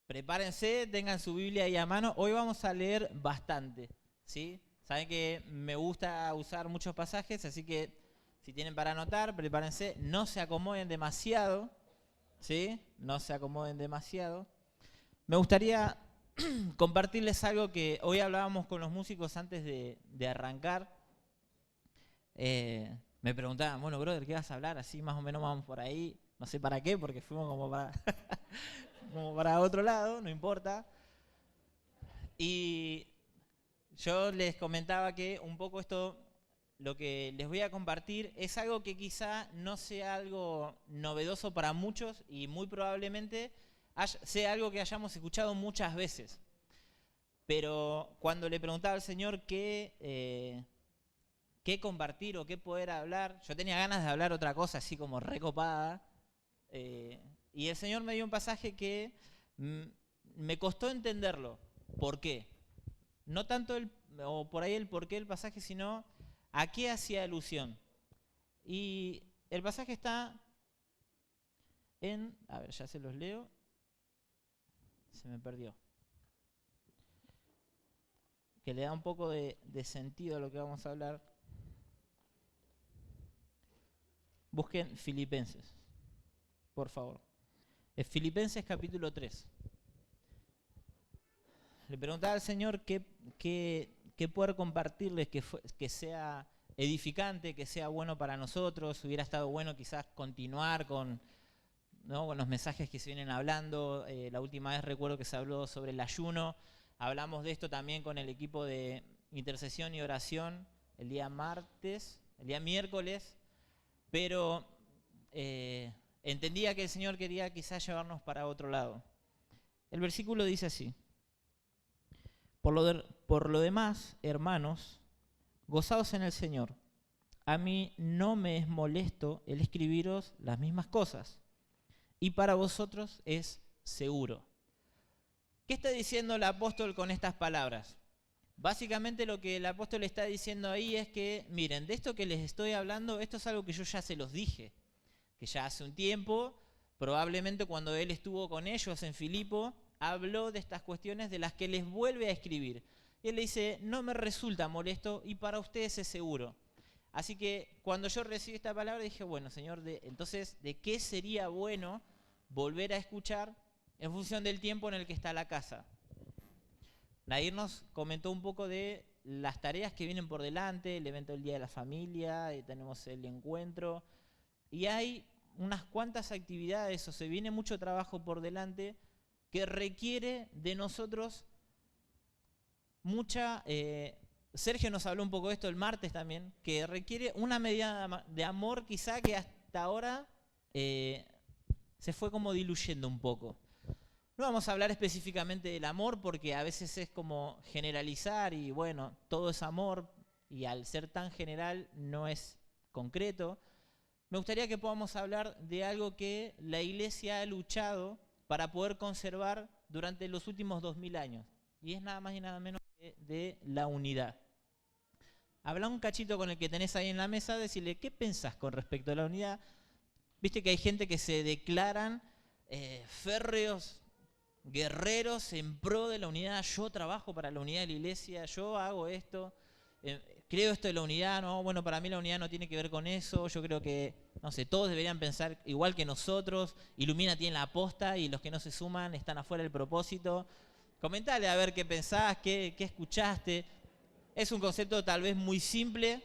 Prepárense, tengan su Biblia ahí a mano. Hoy vamos a leer bastante, ¿sí? Saben que me gusta usar muchos pasajes, así que si tienen para anotar, prepárense. No se acomoden demasiado, ¿sí? No se acomoden demasiado. Me gustaría compartirles algo que hoy hablábamos con los músicos antes de arrancar. Me preguntaban, bueno, brother, ¿qué vas a hablar? Así más o menos vamos por ahí. No sé para qué, porque fuimos como para... como para otro lado, no importa. Y yo les comentaba que un poco esto, lo que les voy a compartir, es algo que quizá no sea algo novedoso para muchos y muy probablemente sea algo que hayamos escuchado muchas veces. Pero cuando le preguntaba al Señor qué compartir o qué poder hablar, yo tenía ganas de hablar otra cosa así como recopada. Y el Señor me dio un pasaje que me costó entenderlo. ¿Por qué? No tanto o por ahí el por qué el pasaje, sino a qué hacía alusión. Y el pasaje está a ver, ya se los leo. Se me perdió. Que le da un poco de sentido a lo que vamos a hablar. Busquen Filipenses, por favor. Es Filipenses capítulo 3. Le preguntaba al Señor qué poder compartirles que sea edificante, que sea bueno para nosotros. Hubiera estado bueno quizás continuar con los mensajes que se vienen hablando. La última vez recuerdo que se habló sobre el ayuno. Hablamos de esto también con el equipo de intercesión y oración el día miércoles. Pero entendía que el Señor quería quizás llevarnos para otro lado. El versículo dice así: Por lo demás, hermanos, gozaos en el Señor. A mí no me es molesto el escribiros las mismas cosas, y para vosotros es seguro. ¿Qué está diciendo el apóstol con estas palabras? Básicamente lo que el apóstol está diciendo ahí es que, miren, de esto que les estoy hablando, esto es algo que yo ya se los dije, que ya hace un tiempo, probablemente cuando él estuvo con ellos en Filipo, habló de estas cuestiones de las que les vuelve a escribir. Y él le dice, no me resulta molesto y para ustedes es seguro. Así que cuando yo recibí esta palabra dije, bueno, Señor, entonces, ¿de qué sería bueno volver a escuchar en función del tiempo en el que está la casa? Nair nos comentó un poco de las tareas que vienen por delante, el evento del Día de la Familia, tenemos el encuentro, y hay unas cuantas actividades, o se viene mucho trabajo por delante que requiere de nosotros mucha... Sergio nos habló un poco de esto el martes también, que requiere una medida de amor quizá que hasta ahora se fue como diluyendo un poco. No vamos a hablar específicamente del amor porque a veces es como generalizar y bueno, todo es amor y al ser tan general no es concreto. Me gustaría que podamos hablar de algo que la Iglesia ha luchado para poder conservar durante los últimos 2000 años. Y es nada más y nada menos que de la unidad. Habla un cachito con el que tenés ahí en la mesa, decirle, ¿qué pensás con respecto a la unidad? Viste que hay gente que se declaran férreos guerreros en pro de la unidad. Yo trabajo para la unidad de la iglesia, yo hago esto, creo esto de la unidad. No, bueno, para mí la unidad no tiene que ver con eso. Yo creo que, no sé, todos deberían pensar igual que nosotros. Ilumina tiene la aposta y los que no se suman están afuera del propósito. Comentale a ver qué pensás, qué escuchaste. Es un concepto tal vez muy simple,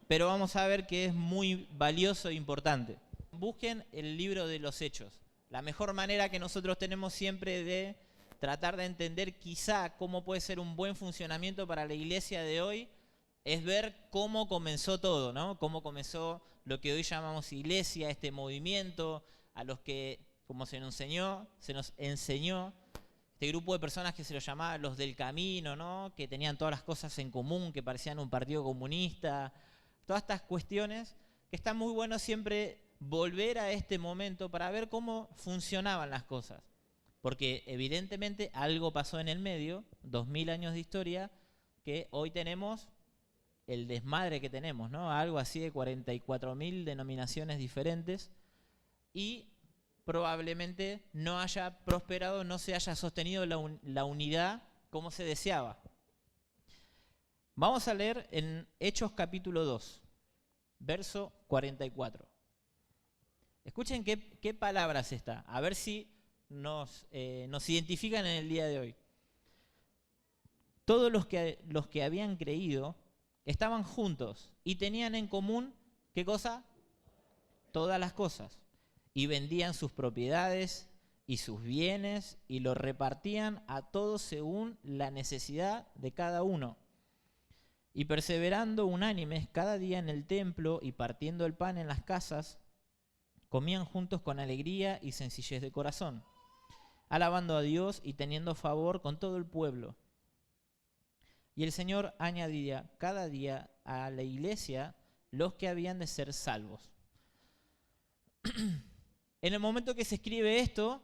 pero vamos a ver que es muy valioso e importante. Busquen el libro de los Hechos. La mejor manera que nosotros tenemos siempre de tratar de entender quizá cómo puede ser un buen funcionamiento para la iglesia de hoy es ver cómo comenzó todo, ¿no? Cómo comenzó lo que hoy llamamos iglesia, este movimiento, a los que, como se nos enseñó, este grupo de personas que se los llamaba los del camino, ¿no? Que tenían todas las cosas en común, que parecían un partido comunista, todas estas cuestiones que están muy buenos siempre volver a este momento para ver cómo funcionaban las cosas. Porque evidentemente algo pasó en el medio, 2000 años de historia, que hoy tenemos el desmadre que tenemos, ¿no? Algo así de 44.000 denominaciones diferentes. Y probablemente no haya prosperado, no se haya sostenido la unidad como se deseaba. Vamos a leer en Hechos capítulo 2, verso 44. Escuchen qué palabras está, a ver si nos identifican en el día de hoy. Todos los que habían creído estaban juntos y tenían en común, ¿qué cosa? Todas las cosas. Y vendían sus propiedades y sus bienes y los repartían a todos según la necesidad de cada uno. Y perseverando unánimes cada día en el templo y partiendo el pan en las casas, comían juntos con alegría y sencillez de corazón, alabando a Dios y teniendo favor con todo el pueblo. Y el Señor añadía cada día a la iglesia los que habían de ser salvos. En el momento que se escribe esto,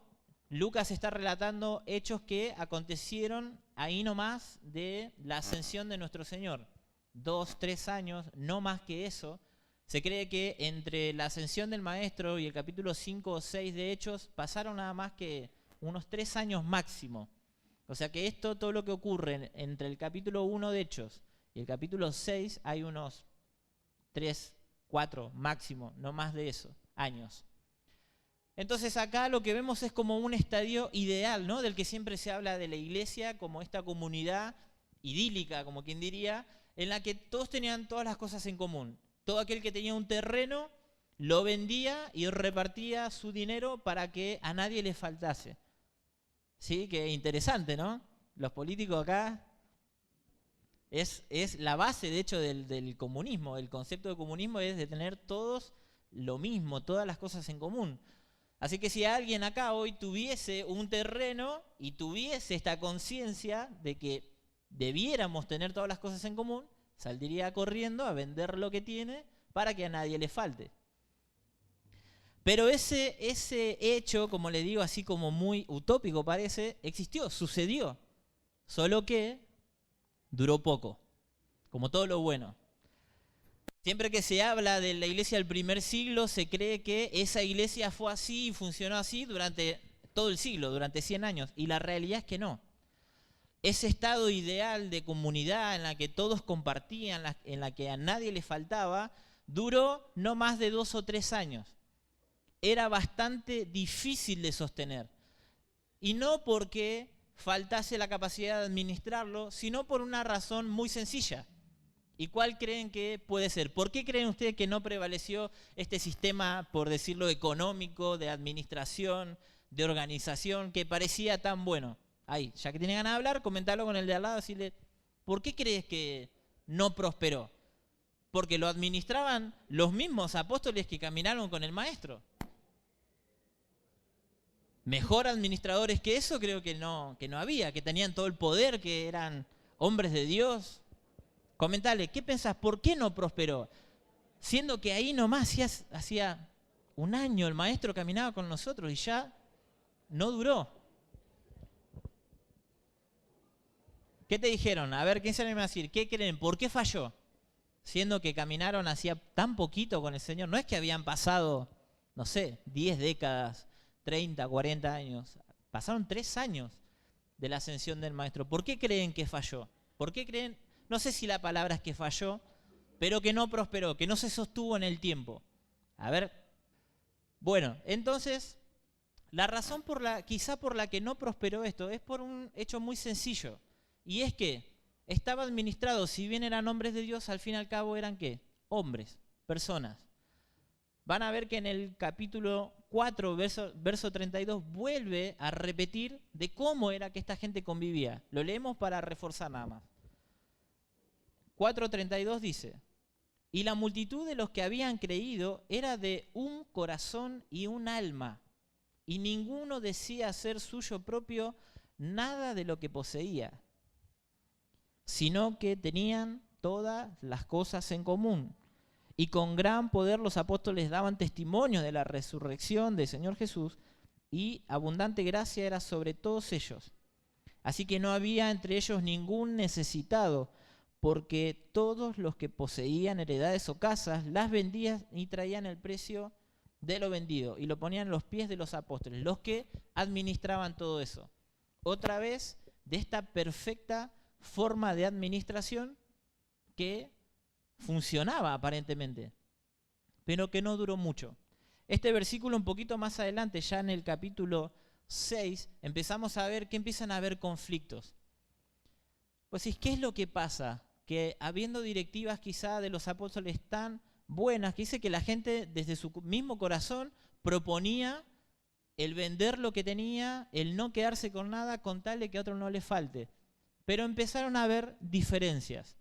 Lucas está relatando hechos que acontecieron ahí nomás de la ascensión de nuestro Señor. 2, 3 años, no más que eso. Se cree que entre la ascensión del Maestro y el capítulo 5 o 6 de Hechos pasaron nada más que unos 3 años máximo. O sea que todo lo que ocurre entre el capítulo 1 de Hechos y el capítulo 6 hay unos 3, 4 máximo, no más de eso, años. Entonces acá lo que vemos es como un estadio ideal, ¿no? Del que siempre se habla de la iglesia, como esta comunidad idílica, como quien diría, en la que todos tenían todas las cosas en común. Todo aquel que tenía un terreno lo vendía y repartía su dinero para que a nadie le faltase. Sí, que interesante, ¿no? Los políticos acá es la base, de hecho, del comunismo. El concepto de comunismo es de tener todos lo mismo, todas las cosas en común. Así que si alguien acá hoy tuviese un terreno y tuviese esta conciencia de que debiéramos tener todas las cosas en común, saldría corriendo a vender lo que tiene para que a nadie le falte. Pero ese hecho, como le digo, así como muy utópico parece, existió, sucedió. Solo que duró poco, como todo lo bueno. Siempre que se habla de la iglesia del primer siglo, se cree que esa iglesia fue así y funcionó así durante todo el siglo, durante 100 años. Y la realidad es que no. Ese estado ideal de comunidad en la que todos compartían, en la que a nadie le faltaba, duró no más de 2 o 3 años. Era bastante difícil de sostener. Y no porque faltase la capacidad de administrarlo, sino por una razón muy sencilla. ¿Y cuál creen que puede ser? ¿Por qué creen ustedes que no prevaleció este sistema, por decirlo, económico, de administración, de organización, que parecía tan bueno? Ahí, ya que tienen ganas de hablar, comentalo con el de al lado, decirle, ¿por qué crees que no prosperó? Porque lo administraban los mismos apóstoles que caminaron con el Maestro. Mejor administradores que eso creo que no había, que tenían todo el poder, que eran hombres de Dios. Comentale, ¿qué pensás? ¿Por qué no prosperó? Siendo que ahí nomás hacía un año el Maestro caminaba con nosotros y ya no duró. ¿Qué te dijeron? A ver, ¿quién se anima a decir? ¿Qué creen? ¿Por qué falló? Siendo que caminaron hacía tan poquito con el Señor. No es que habían pasado, no sé, 10 décadas, 30, 40 años. Pasaron 3 años de la ascensión del Maestro. ¿Por qué creen que falló? ¿Por qué creen? No sé si la palabra es que falló, pero que no prosperó, que no se sostuvo en el tiempo. A ver, bueno, entonces, la razón quizá por la que no prosperó esto es por un hecho muy sencillo. Y es que estaba administrado, si bien eran hombres de Dios, al fin y al cabo eran ¿qué? Hombres, personas. Van a ver que en el capítulo 4, verso 32, vuelve a repetir de cómo era que esta gente convivía. Lo leemos para reforzar nada más. 4:32 dice, y la multitud de los que habían creído era de un corazón y un alma, y ninguno decía hacer suyo propio nada de lo que poseía, sino que tenían todas las cosas en común. Y con gran poder los apóstoles daban testimonio de la resurrección del Señor Jesús, y abundante gracia era sobre todos ellos. Así que no había entre ellos ningún necesitado, porque todos los que poseían heredades o casas las vendían y traían el precio de lo vendido y lo ponían en los pies de los apóstoles, los que administraban todo eso. Otra vez, de esta perfecta forma de administración que funcionaba aparentemente, pero que no duró mucho. Este versículo un poquito más adelante, ya en el capítulo 6, empezamos a ver que empiezan a haber conflictos. Pues ¿qué es lo que pasa? Que habiendo directivas quizá de los apóstoles tan buenas, que dice que la gente desde su mismo corazón proponía el vender lo que tenía, el no quedarse con nada con tal de que a otro no le falte. Pero empezaron a haber diferencias.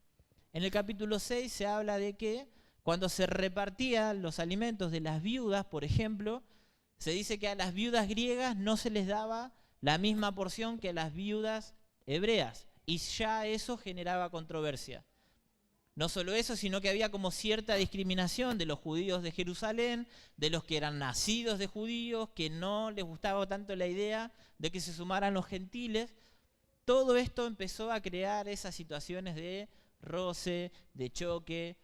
En el capítulo 6 se habla de que cuando se repartían los alimentos de las viudas, por ejemplo, se dice que a las viudas griegas no se les daba la misma porción que a las viudas hebreas. Y ya eso generaba controversia. No solo eso, sino que había como cierta discriminación de los judíos de Jerusalén, de los que eran nacidos de judíos, que no les gustaba tanto la idea de que se sumaran los gentiles. Todo esto empezó a crear esas situaciones de roce, de choque,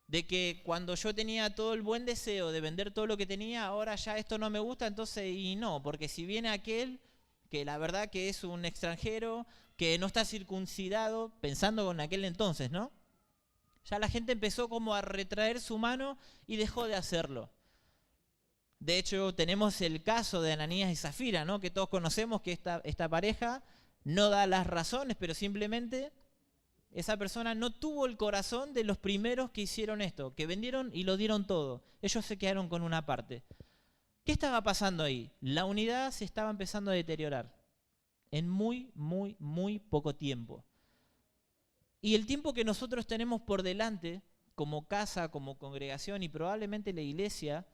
de que cuando yo tenía todo el buen deseo de vender todo lo que tenía, ahora ya esto no me gusta, entonces y no, porque si viene aquel que la verdad que es un extranjero, que no está circuncidado, pensando con aquel entonces, ¿no? Ya la gente empezó como a retraer su mano y dejó de hacerlo. De hecho, tenemos el caso de Ananías y Zafira, ¿no? Que todos conocemos que esta pareja no da las razones, pero simplemente esa persona no tuvo el corazón de los primeros que hicieron esto, que vendieron y lo dieron todo. Ellos se quedaron con una parte. ¿Qué estaba pasando ahí? La unidad se estaba empezando a deteriorar en muy, muy, muy poco tiempo. Y el tiempo que nosotros tenemos por delante, como casa, como congregación y probablemente la iglesia,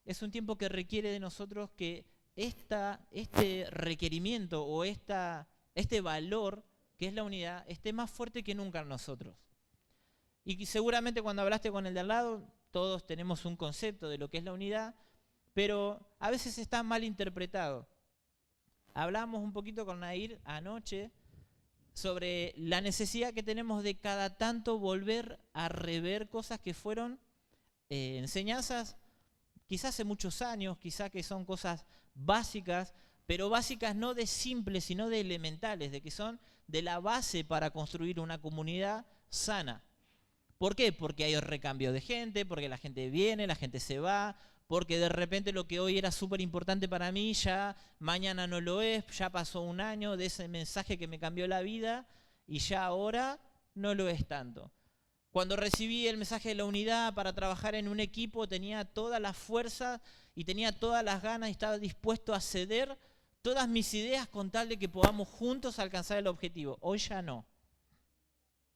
es un tiempo que requiere de nosotros que este requerimiento o este valor, que es la unidad, esté más fuerte que nunca en nosotros. Y seguramente cuando hablaste con el de al lado, todos tenemos un concepto de lo que es la unidad, pero a veces está mal interpretado. Hablábamos un poquito con Nair anoche sobre la necesidad que tenemos de cada tanto volver a rever cosas que fueron enseñanzas quizás hace muchos años, quizás que son cosas básicas, pero básicas no de simples, sino de elementales, de que son de la base para construir una comunidad sana. ¿Por qué? Porque hay recambio de gente, porque la gente viene, la gente se va, porque de repente lo que hoy era súper importante para mí ya mañana no lo es, ya pasó un año de ese mensaje que me cambió la vida y ya ahora no lo es tanto. Cuando recibí el mensaje de la unidad para trabajar en un equipo tenía toda la fuerza y tenía todas las ganas y estaba dispuesto a ceder todas mis ideas con tal de que podamos juntos alcanzar el objetivo. Hoy ya no.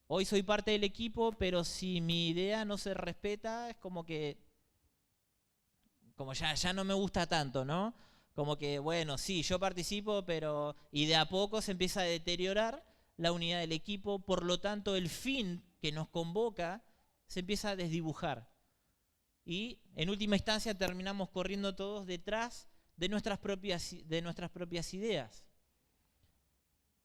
Hoy soy parte del equipo, pero si mi idea no se respeta, es como ya no me gusta tanto, ¿no? Como que, bueno, sí, yo participo, pero... Y de a poco se empieza a deteriorar la unidad del equipo, por lo tanto el fin que nos convoca se empieza a desdibujar. Y en última instancia terminamos corriendo todos detrás de nuestras propias ideas.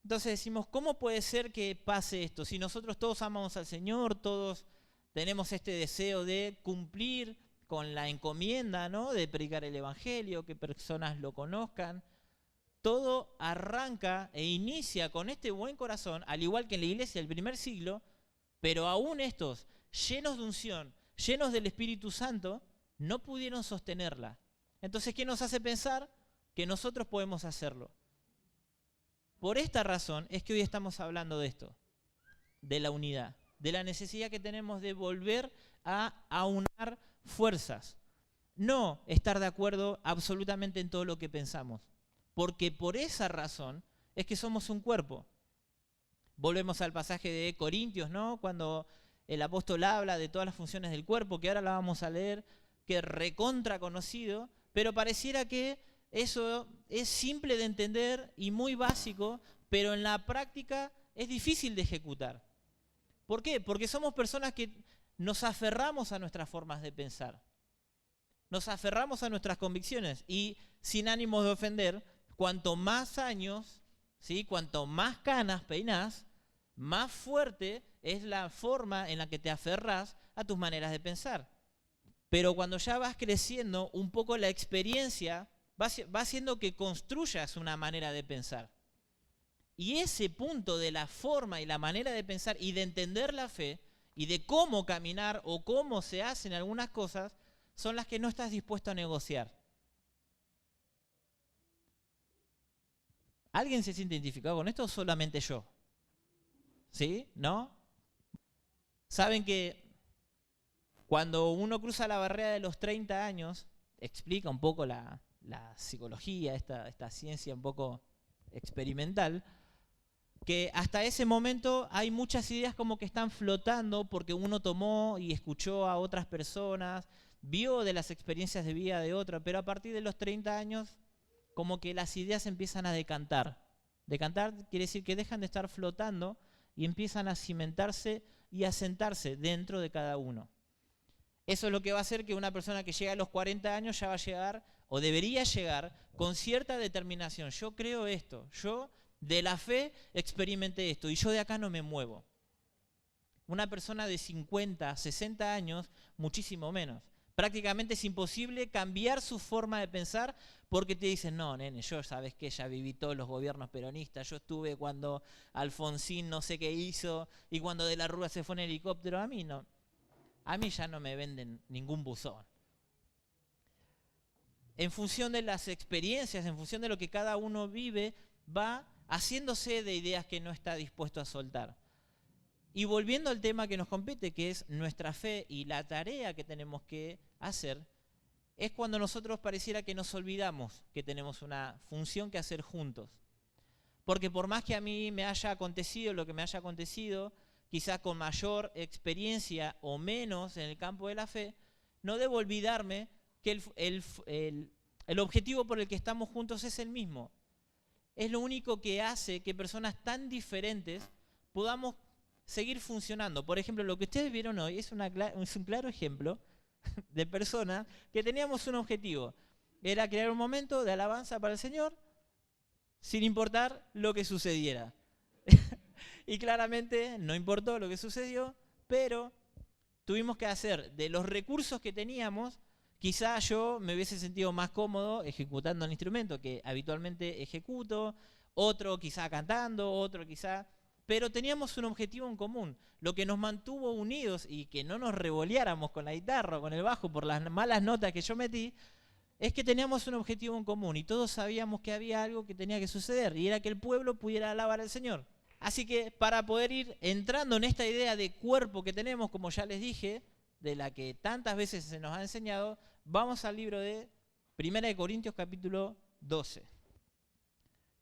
Entonces decimos, ¿cómo puede ser que pase esto? Si nosotros todos amamos al Señor, todos tenemos este deseo de cumplir con la encomienda, ¿no? De predicar el Evangelio, que personas lo conozcan. Todo arranca e inicia con este buen corazón, al igual que en la iglesia del primer siglo, pero aún estos, llenos de unción, llenos del Espíritu Santo, no pudieron sostenerla. Entonces, ¿qué nos hace pensar? Que nosotros podemos hacerlo. Por esta razón es que hoy estamos hablando de esto, de la unidad, de la necesidad que tenemos de volver a aunar fuerzas. No estar de acuerdo absolutamente en todo lo que pensamos, porque por esa razón es que somos un cuerpo. Volvemos al pasaje de Corintios, ¿no? Cuando el apóstol habla de todas las funciones del cuerpo, que ahora la vamos a leer, que es recontra conocido, pero pareciera que eso es simple de entender y muy básico, pero en la práctica es difícil de ejecutar. ¿Por qué? Porque somos personas que nos aferramos a nuestras formas de pensar. Nos aferramos a nuestras convicciones y sin ánimo de ofender, cuanto más años, ¿sí? Cuanto más canas peinás, más fuerte es la forma en la que te aferrás a tus maneras de pensar. Pero cuando ya vas creciendo, un poco la experiencia va haciendo que construyas una manera de pensar. Y ese punto de la forma y la manera de pensar y de entender la fe y de cómo caminar o cómo se hacen algunas cosas son las que no estás dispuesto a negociar. ¿Alguien se siente identificado con esto o solamente yo? ¿Sí? ¿No? Saben que cuando uno cruza la barrera de los 30 años, explica un poco la psicología, esta ciencia un poco experimental, que hasta ese momento hay muchas ideas como que están flotando porque uno tomó y escuchó a otras personas, vio de las experiencias de vida de otra, pero a partir de los 30 años como que las ideas empiezan a decantar. Decantar quiere decir que dejan de estar flotando y empiezan a cimentarse y a sentarse dentro de cada uno. Eso es lo que va a hacer que una persona que llega a los 40 años ya va a llegar, o debería llegar, con cierta determinación. Yo creo esto, yo de la fe experimenté esto y yo de acá no me muevo. Una persona de 50, 60 años, muchísimo menos. Prácticamente es imposible cambiar su forma de pensar porque te dicen, no, nene, yo sabes que ya viví todos los gobiernos peronistas, yo estuve cuando Alfonsín no sé qué hizo y cuando De la Rúa se fue en helicóptero, a mí no. A mí ya no me venden ningún buzón. En función de las experiencias, en función de lo que cada uno vive, va haciéndose de ideas que no está dispuesto a soltar. Y volviendo al tema que nos compete, que es nuestra fe y la tarea que tenemos que hacer, es cuando nosotros pareciera que nos olvidamos que tenemos una función que hacer juntos. Porque por más que a mí me haya acontecido lo que me haya acontecido, quizás con mayor experiencia o menos en el campo de la fe, no debo olvidarme que el objetivo por el que estamos juntos es el mismo. Es lo único que hace que personas tan diferentes podamos seguir funcionando. Por ejemplo, lo que ustedes vieron hoy es un claro ejemplo de personas que teníamos un objetivo. Era crear un momento de alabanza para el Señor sin importar lo que sucediera. Y claramente no importó lo que sucedió, pero tuvimos que hacer de los recursos que teníamos. Quizá yo me hubiese sentido más cómodo ejecutando el instrumento que habitualmente ejecuto, otro quizá cantando, otro quizá... Pero teníamos un objetivo en común, lo que nos mantuvo unidos y que no nos revoleáramos con la guitarra o con el bajo por las malas notas que yo metí, es que teníamos un objetivo en común y todos sabíamos que había algo que tenía que suceder y era que el pueblo pudiera alabar al Señor. Así que para poder ir entrando en esta idea de cuerpo que tenemos, como ya les dije, de la que tantas veces se nos ha enseñado, vamos al libro de 1 Corintios capítulo 12.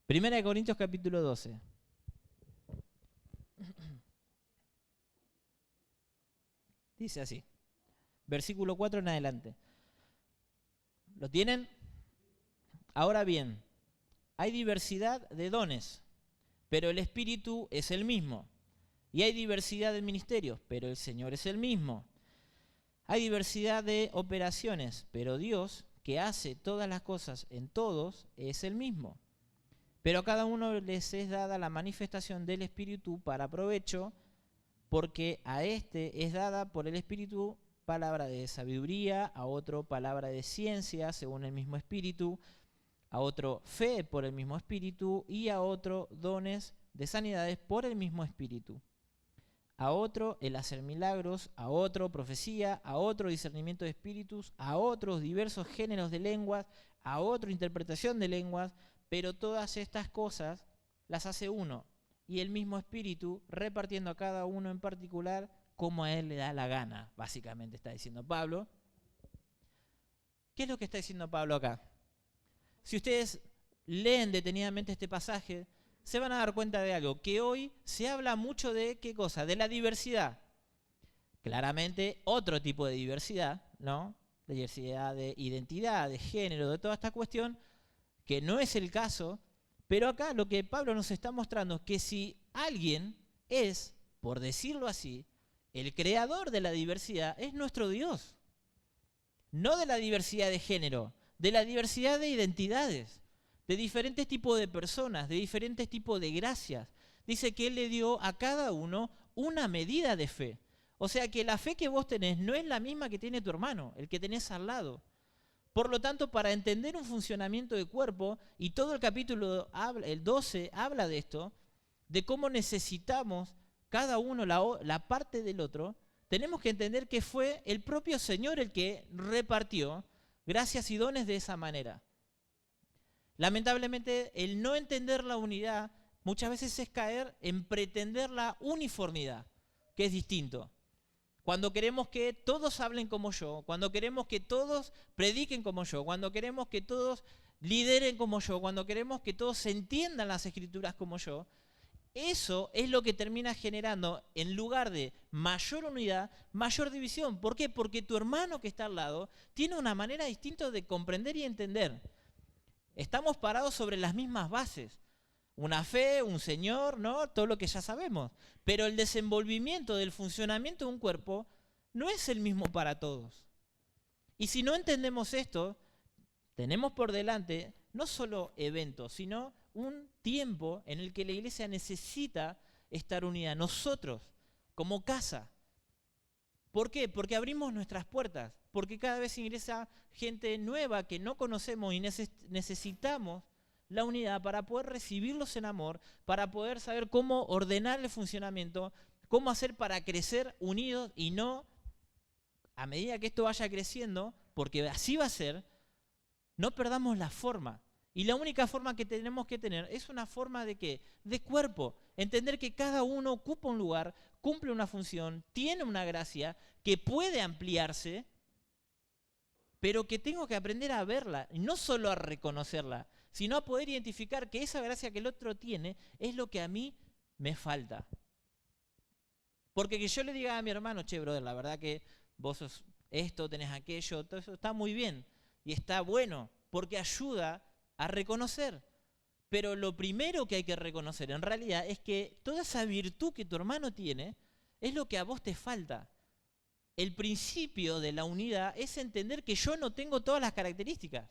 1 Corintios capítulo 12. Dice así, versículo 4 en adelante. ¿Lo tienen? Ahora bien, hay diversidad de dones, pero el Espíritu es el mismo. Y hay diversidad de ministerios, pero el Señor es el mismo. Hay diversidad de operaciones, pero Dios, que hace todas las cosas en todos, es el mismo. Pero a cada uno les es dada la manifestación del Espíritu para provecho, porque a este es dada por el Espíritu palabra de sabiduría, a otro palabra de ciencia, según el mismo Espíritu, a otro fe por el mismo Espíritu, y a otro dones de sanidades por el mismo Espíritu. A otro el hacer milagros, a otro profecía, a otro discernimiento de espíritus, a otros diversos géneros de lenguas, a otro interpretación de lenguas, pero todas estas cosas las hace uno, y el mismo Espíritu repartiendo a cada uno en particular como a él le da la gana, básicamente está diciendo Pablo. ¿Qué es lo que está diciendo Pablo acá? Si ustedes leen detenidamente este pasaje, se van a dar cuenta de algo, que hoy se habla mucho de ¿qué cosa? De la diversidad. Claramente otro tipo de diversidad, ¿no? Diversidad de identidad, de género, de toda esta cuestión, que no es el caso, pero acá lo que Pablo nos está mostrando es que si alguien es, por decirlo así, el creador de la diversidad, es nuestro Dios. No de la diversidad de género, de la diversidad de identidades, de diferentes tipos de personas, de diferentes tipos de gracias. Dice que Él le dio a cada uno una medida de fe. O sea que la fe que vos tenés no es la misma que tiene tu hermano, el que tenés al lado. Por lo tanto, para entender un funcionamiento de cuerpo, y todo el capítulo, el 12, habla de esto, de cómo necesitamos cada uno la parte del otro, tenemos que entender que fue el propio Señor el que repartió gracias y dones de esa manera. Lamentablemente, el no entender la unidad muchas veces es caer en pretender la uniformidad, que es distinto. Cuando queremos que todos hablen como yo, cuando queremos que todos prediquen como yo, cuando queremos que todos lideren como yo, cuando queremos que todos entiendan las escrituras como yo, eso es lo que termina generando, en lugar de mayor unidad, mayor división. ¿Por qué? Porque tu hermano que está al lado tiene una manera distinta de comprender y entender. Estamos parados sobre las mismas bases. Una fe, un Señor, ¿no? Todo lo que ya sabemos. Pero el desenvolvimiento del funcionamiento de un cuerpo no es el mismo para todos. Y si no entendemos esto, tenemos por delante no solo eventos, sino un tiempo en el que la iglesia necesita estar unida. Nosotros, como casa. ¿Por qué? Porque abrimos nuestras puertas. Porque cada vez ingresa gente nueva que no conocemos y necesitamos la unidad para poder recibirlos en amor, para poder saber cómo ordenar el funcionamiento, cómo hacer para crecer unidos y no, a medida que esto vaya creciendo, porque así va a ser, no perdamos la forma. Y la única forma que tenemos que tener es una forma ¿de qué? De cuerpo. Entender que cada uno ocupa un lugar, cumple una función, tiene una gracia que puede ampliarse, pero que tengo que aprender a verla, y no solo a reconocerla, sino a poder identificar que esa gracia que el otro tiene es lo que a mí me falta. Porque que yo le diga a mi hermano, che, brother, la verdad que vos sos esto, tenés aquello, todo eso está muy bien y está bueno, porque ayuda a reconocer. Pero lo primero que hay que reconocer en realidad es que toda esa virtud que tu hermano tiene es lo que a vos te falta. El principio de la unidad es entender que yo no tengo todas las características.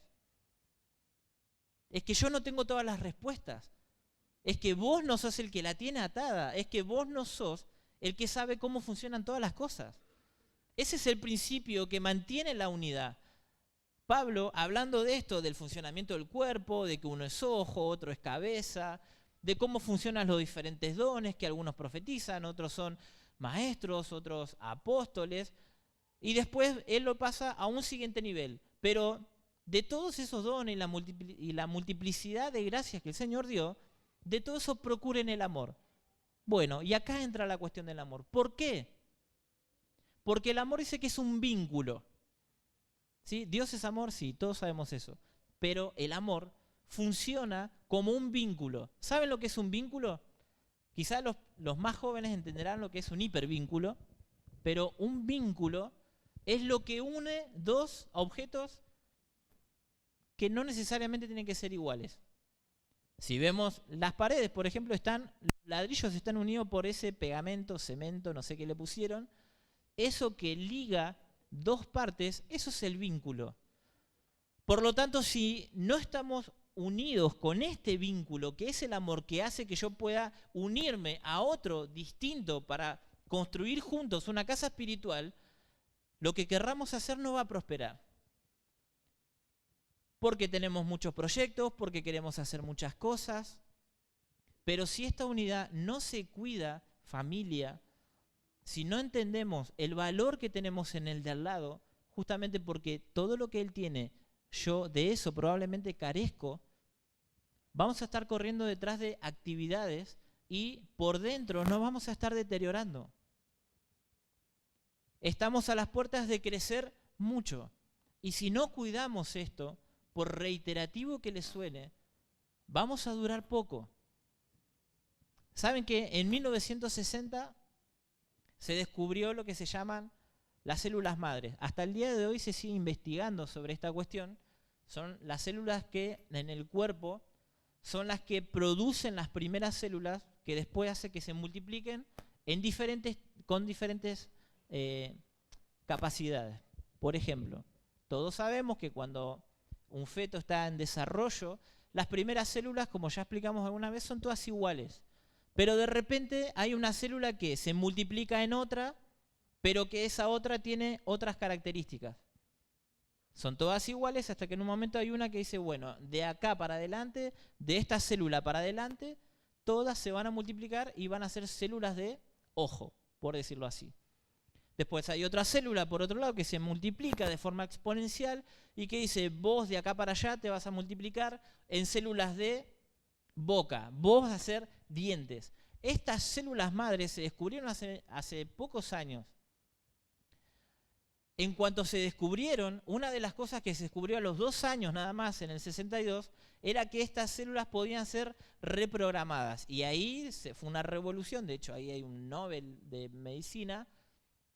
Es que yo no tengo todas las respuestas. Es que vos no sos el que la tiene atada. Es que vos no sos el que sabe cómo funcionan todas las cosas. Ese es el principio que mantiene la unidad. Pablo, hablando de esto, del funcionamiento del cuerpo, de que uno es ojo, otro es cabeza, de cómo funcionan los diferentes dones, que algunos profetizan, otros son maestros, otros apóstoles, y después él lo pasa a un siguiente nivel. Pero de todos esos dones y la multiplicidad de gracias que el Señor dio, de todo eso procuren el amor. Bueno, y acá entra la cuestión del amor. ¿Por qué? Porque el amor dice que es un vínculo. ¿Sí? Dios es amor, sí, todos sabemos eso. Pero el amor funciona como un vínculo. ¿Saben lo que es un vínculo? Quizás los más jóvenes entenderán lo que es un hipervínculo, pero un vínculo es lo que une dos objetos que no necesariamente tienen que ser iguales. Si vemos las paredes, por ejemplo, los ladrillos están unidos por ese pegamento, cemento, no sé qué le pusieron. Eso que liga dos partes, eso es el vínculo. Por lo tanto, si no estamos unidos con este vínculo, que es el amor que hace que yo pueda unirme a otro distinto para construir juntos una casa espiritual, lo que querramos hacer no va a prosperar. Porque tenemos muchos proyectos, porque queremos hacer muchas cosas, pero si esta unidad no se cuida, familia, si no entendemos el valor que tenemos en el de al lado, justamente porque todo lo que él tiene, yo de eso probablemente carezco, vamos a estar corriendo detrás de actividades y por dentro nos vamos a estar deteriorando. Estamos a las puertas de crecer mucho. Y si no cuidamos esto, por reiterativo que les suene, vamos a durar poco. ¿Saben que en 1960 se descubrió lo que se llaman las células madres? Hasta el día de hoy se sigue investigando sobre esta cuestión. Son las células que en el cuerpo son las que producen las primeras células que después hace que se multipliquen con diferentes capacidades. Por ejemplo, todos sabemos que cuando un feto está en desarrollo, las primeras células, como ya explicamos alguna vez, son todas iguales. Pero de repente hay una célula que se multiplica en otra pero que esa otra tiene otras características. Son todas iguales hasta que en un momento hay una que dice, bueno, de acá para adelante, de esta célula para adelante, todas se van a multiplicar y van a ser células de ojo, por decirlo así. Después hay otra célula, por otro lado, que se multiplica de forma exponencial y que dice, vos de acá para allá te vas a multiplicar en células de boca, vos vas a hacer dientes. Estas células madres se descubrieron hace pocos años. En cuanto se descubrieron, una de las cosas que se descubrió a los 2 años nada más, en el 62, era que estas células podían ser reprogramadas. Y ahí fue una revolución, de hecho ahí hay un Nobel de medicina,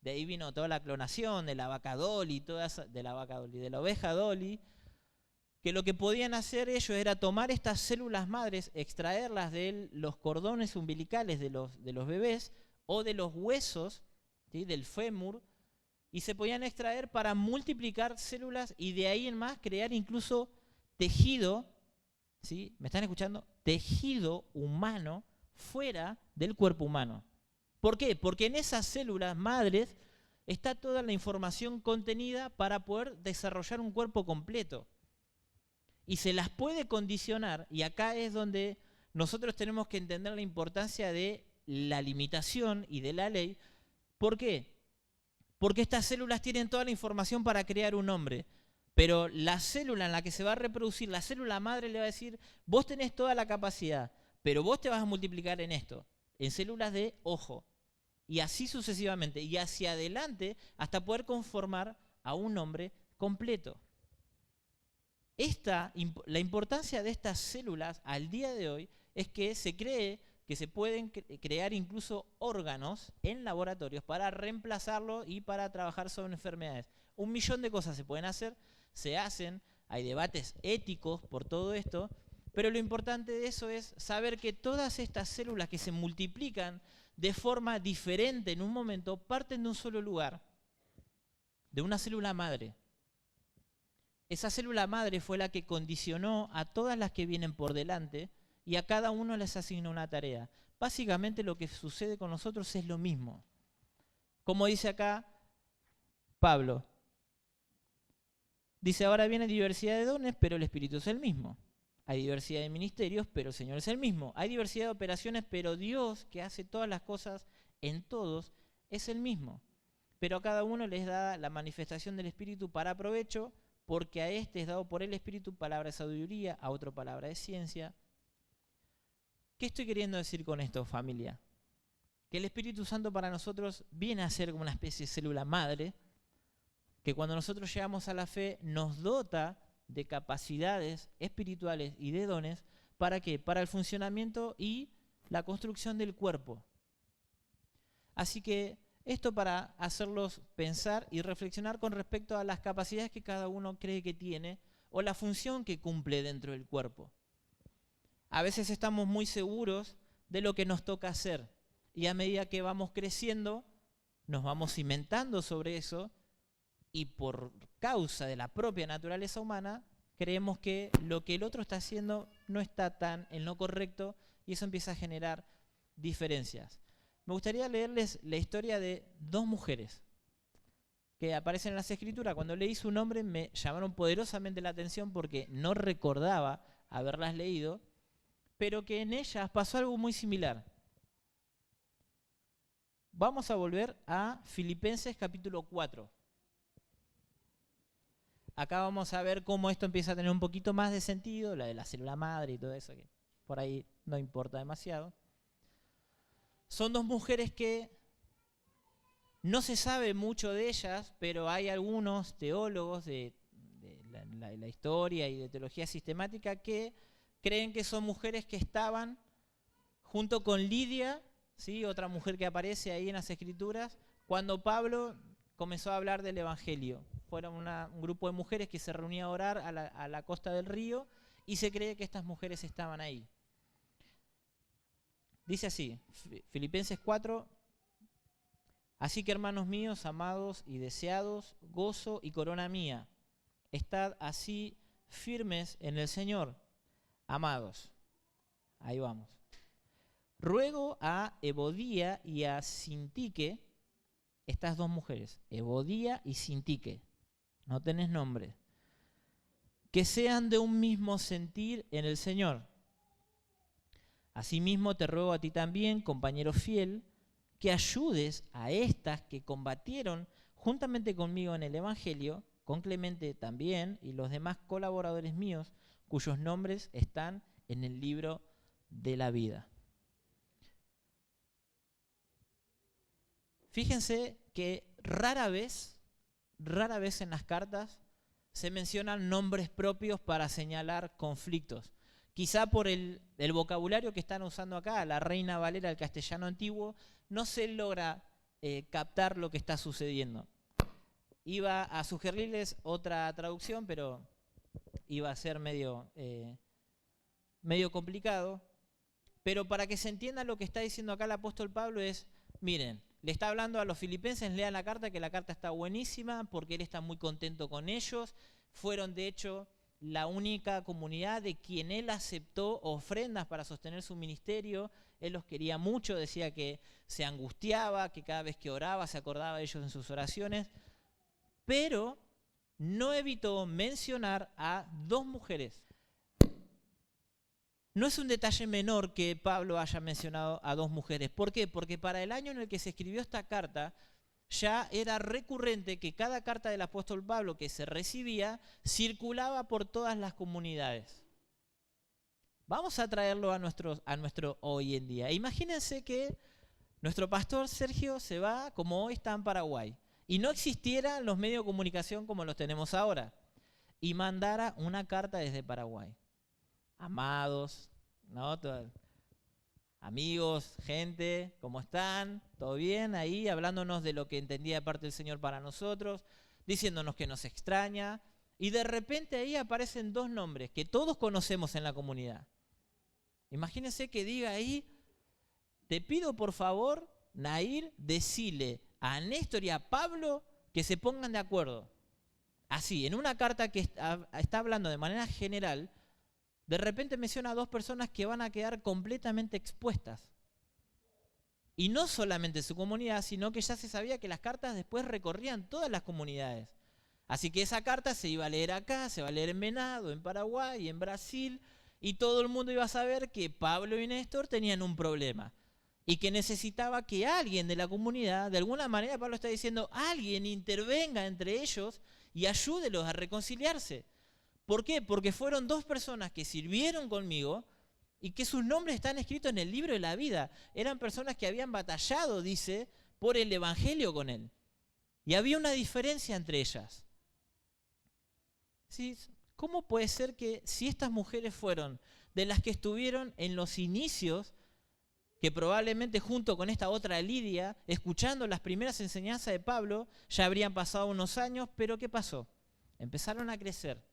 de ahí vino toda la clonación de la vaca Dolly, de la oveja Dolly, que lo que podían hacer ellos era tomar estas células madres, extraerlas de los cordones umbilicales de los bebés o de los huesos, ¿sí?, del fémur, y se podían extraer para multiplicar células y de ahí en más crear incluso tejido, ¿sí? ¿Me están escuchando? Tejido humano fuera del cuerpo humano. ¿Por qué? Porque en esas células madres está toda la información contenida para poder desarrollar un cuerpo completo. Y se las puede condicionar, y acá es donde nosotros tenemos que entender la importancia de la limitación y de la ley. ¿Por qué? Porque estas células tienen toda la información para crear un hombre, pero la célula en la que se va a reproducir, la célula madre le va a decir, vos tenés toda la capacidad, pero vos te vas a multiplicar en esto, en células de ojo, y así sucesivamente, y hacia adelante hasta poder conformar a un hombre completo. La importancia de estas células al día de hoy es que se cree que se pueden crear incluso órganos en laboratorios para reemplazarlo y para trabajar sobre enfermedades. 1.000.000 de cosas se pueden hacer, se hacen, hay debates éticos por todo esto, pero lo importante de eso es saber que todas estas células que se multiplican de forma diferente en un momento parten de un solo lugar, de una célula madre. Esa célula madre fue la que condicionó a todas las que vienen por delante y a cada uno les asigna una tarea. Básicamente lo que sucede con nosotros es lo mismo. Como dice acá Pablo, dice, ahora viene diversidad de dones, pero el Espíritu es el mismo. Hay diversidad de ministerios, pero el Señor es el mismo. Hay diversidad de operaciones, pero Dios, que hace todas las cosas en todos, es el mismo. Pero a cada uno les da la manifestación del Espíritu para provecho, porque a este es dado por el Espíritu palabra de sabiduría, a otro palabra de ciencia. ¿Qué estoy queriendo decir con esto, familia? Que el Espíritu Santo para nosotros viene a ser como una especie de célula madre, que cuando nosotros llegamos a la fe nos dota de capacidades espirituales y de dones, ¿para qué? Para el funcionamiento y la construcción del cuerpo. Así que esto para hacerlos pensar y reflexionar con respecto a las capacidades que cada uno cree que tiene o la función que cumple dentro del cuerpo. A veces estamos muy seguros de lo que nos toca hacer y a medida que vamos creciendo nos vamos cimentando sobre eso y por causa de la propia naturaleza humana creemos que lo que el otro está haciendo no está tan en lo correcto y eso empieza a generar diferencias. Me gustaría leerles la historia de 2 mujeres que aparecen en las Escrituras. Cuando leí su nombre me llamaron poderosamente la atención porque no recordaba haberlas leído, pero que en ellas pasó algo muy similar. Vamos a volver a Filipenses capítulo 4. Acá vamos a ver cómo esto empieza a tener un poquito más de sentido, la de la célula madre y todo eso, que por ahí no importa demasiado. Son 2 mujeres que no se sabe mucho de ellas, pero hay algunos teólogos de la historia y de teología sistemática que creen que son mujeres que estaban junto con Lidia, ¿sí?, otra mujer que aparece ahí en las Escrituras, cuando Pablo comenzó a hablar del Evangelio. Fueron un grupo de mujeres que se reunía a orar a la costa del río y se cree que estas mujeres estaban ahí. Dice así, Filipenses 4, así que hermanos míos, amados y deseados, gozo y corona mía, estad así firmes en el Señor, amados. Ahí vamos. Ruego a Evodía y a Sintique, estas dos mujeres, Evodía y Sintique, no tenés nombre, que sean de un mismo sentir en el Señor. Asimismo te ruego a ti también, compañero fiel, que ayudes a estas que combatieron juntamente conmigo en el Evangelio, con Clemente también y los demás colaboradores míos, cuyos nombres están en el libro de la vida. Fíjense que rara vez en las cartas se mencionan nombres propios para señalar conflictos. Quizá por el vocabulario que están usando acá, la Reina Valera del castellano antiguo, no se logra captar lo que está sucediendo. Iba a sugerirles otra traducción, pero iba a ser medio complicado. Pero para que se entienda lo que está diciendo acá el apóstol Pablo es, miren, le está hablando a los filipenses, lean la carta, que la carta está buenísima, porque él está muy contento con ellos. Fueron, de hecho, la única comunidad de quien él aceptó ofrendas para sostener su ministerio. Él los quería mucho, decía que se angustiaba, que cada vez que oraba se acordaba de ellos en sus oraciones, pero no evitó mencionar a dos mujeres. No es un detalle menor que Pablo haya mencionado a dos mujeres. ¿Por qué? Porque para el año en el que se escribió esta carta, ya era recurrente que cada carta del apóstol Pablo que se recibía circulaba por todas las comunidades. Vamos a traerlo a nuestro hoy en día. Imagínense que nuestro pastor Sergio se va, como hoy está en Paraguay, y no existieran los medios de comunicación como los tenemos ahora, y mandara una carta desde Paraguay. Amados, ¿no? Amigos, gente, ¿cómo están? ¿Todo bien? Ahí hablándonos de lo que entendía de parte del Señor para nosotros, diciéndonos que nos extraña, y de repente ahí aparecen dos nombres que todos conocemos en la comunidad. Imagínense que diga ahí, te pido por favor, Nair, decile a Néstor y a Pablo que se pongan de acuerdo. Así, en una carta que está hablando de manera general, de repente menciona a dos personas que van a quedar completamente expuestas. Y no solamente su comunidad, sino que ya se sabía que las cartas después recorrían todas las comunidades. Así que esa carta se iba a leer acá, se va a leer en Venado, en Paraguay, en Brasil, y todo el mundo iba a saber que Pablo y Néstor tenían un problema. Y que necesitaba que alguien de la comunidad, de alguna manera Pablo está diciendo, alguien intervenga entre ellos y ayúdelos a reconciliarse. ¿Por qué? Porque fueron dos personas que sirvieron conmigo y que sus nombres están escritos en el libro de la vida. Eran personas que habían batallado, dice, por el evangelio con él. Y había una diferencia entre ellas. ¿Sí? ¿Cómo puede ser que si estas mujeres fueron de las que estuvieron en los inicios, que probablemente junto con esta otra Lidia, escuchando las primeras enseñanzas de Pablo, ya habrían pasado unos años, pero ¿qué pasó? Empezaron a crecer.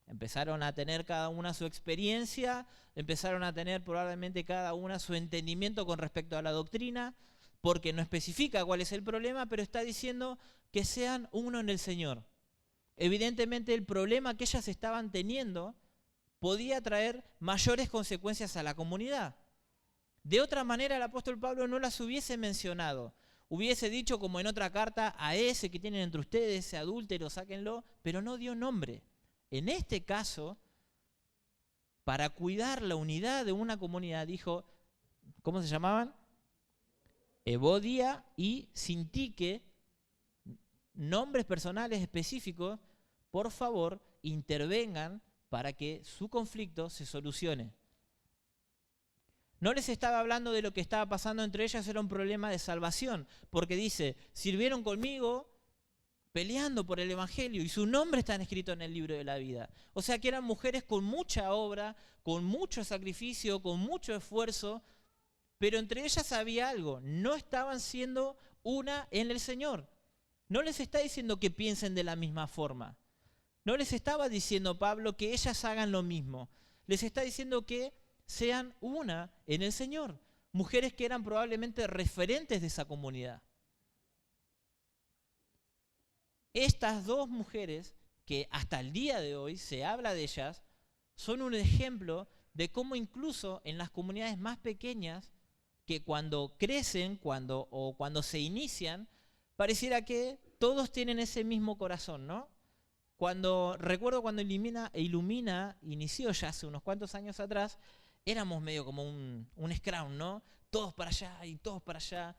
Empezaron a tener cada una su experiencia, empezaron a tener probablemente cada una su entendimiento con respecto a la doctrina, porque no especifica cuál es el problema, pero está diciendo que sean uno en el Señor. Evidentemente el problema que ellas estaban teniendo podía traer mayores consecuencias a la comunidad. De otra manera el apóstol Pablo no las hubiese mencionado. Hubiese dicho como en otra carta, a ese que tienen entre ustedes, ese adúltero, sáquenlo, pero no dio nombre. En este caso, para cuidar la unidad de una comunidad, dijo, ¿cómo se llamaban? Evodia y Sintique, nombres personales específicos, por favor, intervengan para que su conflicto se solucione. No les estaba hablando de lo que estaba pasando entre ellas, era un problema de salvación, porque dice, sirvieron conmigo peleando por el evangelio y sus nombres están escritos en el libro de la vida. O sea que eran mujeres con mucha obra, con mucho sacrificio, con mucho esfuerzo, pero entre ellas había algo, no estaban siendo una en el Señor. No les está diciendo que piensen de la misma forma. No les estaba diciendo Pablo que ellas hagan lo mismo. Les está diciendo que sean una en el Señor. Mujeres que eran probablemente referentes de esa comunidad. Estas dos mujeres, que hasta el día de hoy se habla de ellas, son un ejemplo de cómo incluso en las comunidades más pequeñas, que cuando crecen o cuando se inician, pareciera que todos tienen ese mismo corazón, ¿no? Recuerdo cuando Ilumina inició ya hace unos cuantos años atrás, éramos medio como un scrum, ¿no? Todos para allá y todos para allá.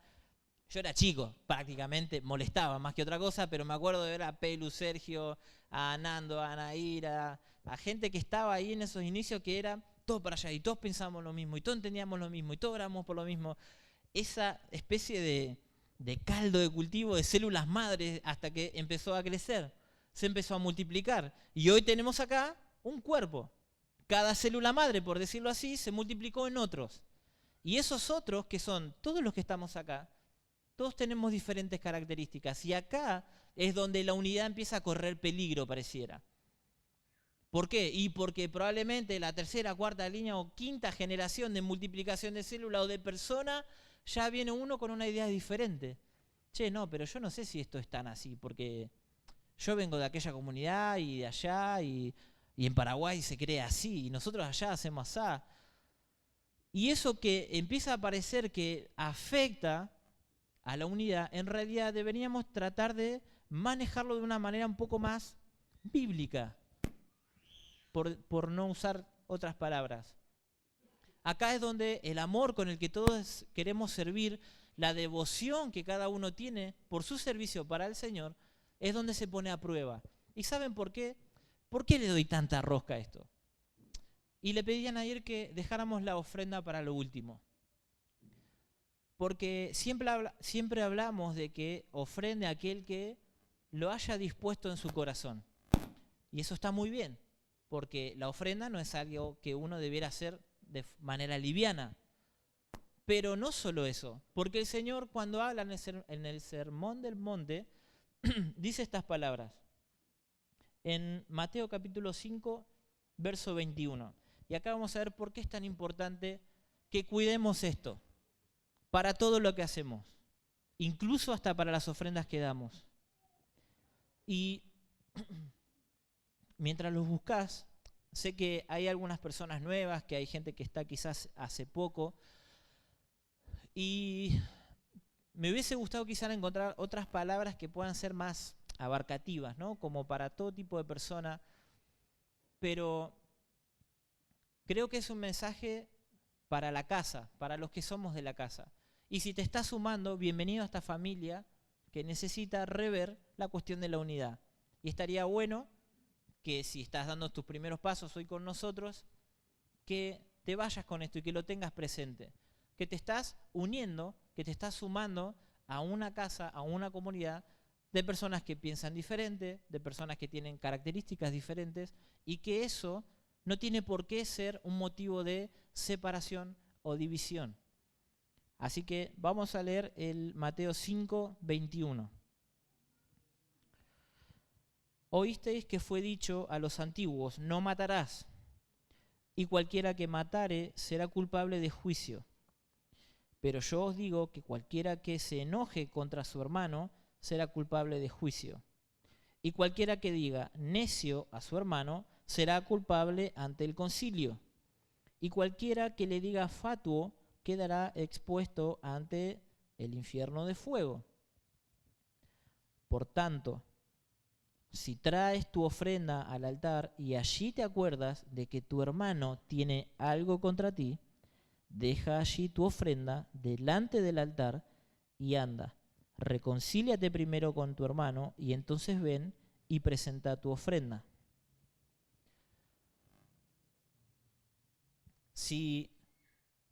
Yo era chico, prácticamente, molestaba más que otra cosa, pero me acuerdo de ver a Pelu, Sergio, a Nando, a Naira, a gente que estaba ahí en esos inicios que era todos para allá y todos pensábamos lo mismo y todos entendíamos lo mismo y todos éramos por lo mismo. Esa especie de caldo de cultivo de células madres hasta que empezó a crecer, se empezó a multiplicar y hoy tenemos acá un cuerpo. Cada célula madre, por decirlo así, se multiplicó en otros. Y esos otros, que son todos los que estamos acá, todos tenemos diferentes características. Y acá es donde la unidad empieza a correr peligro, pareciera. ¿Por qué? Y porque probablemente la tercera, cuarta línea o quinta generación de multiplicación de célula o de persona, ya viene uno con una idea diferente. Che, no, pero yo no sé si esto es tan así, porque yo vengo de aquella comunidad y de allá, y en Paraguay se cree así, y nosotros allá hacemos así. Y eso que empieza a parecer que afecta a la unidad, en realidad deberíamos tratar de manejarlo de una manera un poco más bíblica, por no usar otras palabras. Acá es donde el amor con el que todos queremos servir, la devoción que cada uno tiene por su servicio para el Señor, es donde se pone a prueba. ¿Y saben por qué? ¿Por qué le doy tanta rosca a esto? Y le pedían ayer que dejáramos la ofrenda para lo último. Porque siempre hablamos de que ofrende a aquel que lo haya dispuesto en su corazón. Y eso está muy bien, porque la ofrenda no es algo que uno debiera hacer de manera liviana. Pero no solo eso, porque el Señor cuando habla en el Sermón del Monte, dice estas palabras. En Mateo capítulo 5, verso 21. Y acá vamos a ver por qué es tan importante que cuidemos esto para todo lo que hacemos, incluso hasta para las ofrendas que damos. Y mientras los buscas, sé que hay algunas personas nuevas, que hay gente que está quizás hace poco, y me hubiese gustado quizás encontrar otras palabras que puedan ser más abarcativas, ¿no? Como para todo tipo de persona, pero creo que es un mensaje para la casa, para los que somos de la casa. Y si te estás sumando, bienvenido a esta familia que necesita rever la cuestión de la unidad. Y estaría bueno que si estás dando tus primeros pasos hoy con nosotros, que te vayas con esto y que lo tengas presente. Que te estás uniendo, que te estás sumando a una casa, a una comunidad de personas que piensan diferente, de personas que tienen características diferentes y que eso no tiene por qué ser un motivo de separación o división. Así que vamos a leer el Mateo 5, 21. Oísteis que fue dicho a los antiguos, no matarás, y cualquiera que matare será culpable de juicio. Pero yo os digo que cualquiera que se enoje contra su hermano será culpable de juicio. Y cualquiera que diga necio a su hermano será culpable ante el concilio. Y cualquiera que le diga fatuo quedará expuesto ante el infierno de fuego. Por tanto, si traes tu ofrenda al altar y allí te acuerdas de que tu hermano tiene algo contra ti, deja allí tu ofrenda delante del altar y anda. Reconcíliate primero con tu hermano y entonces ven y presenta tu ofrenda. Si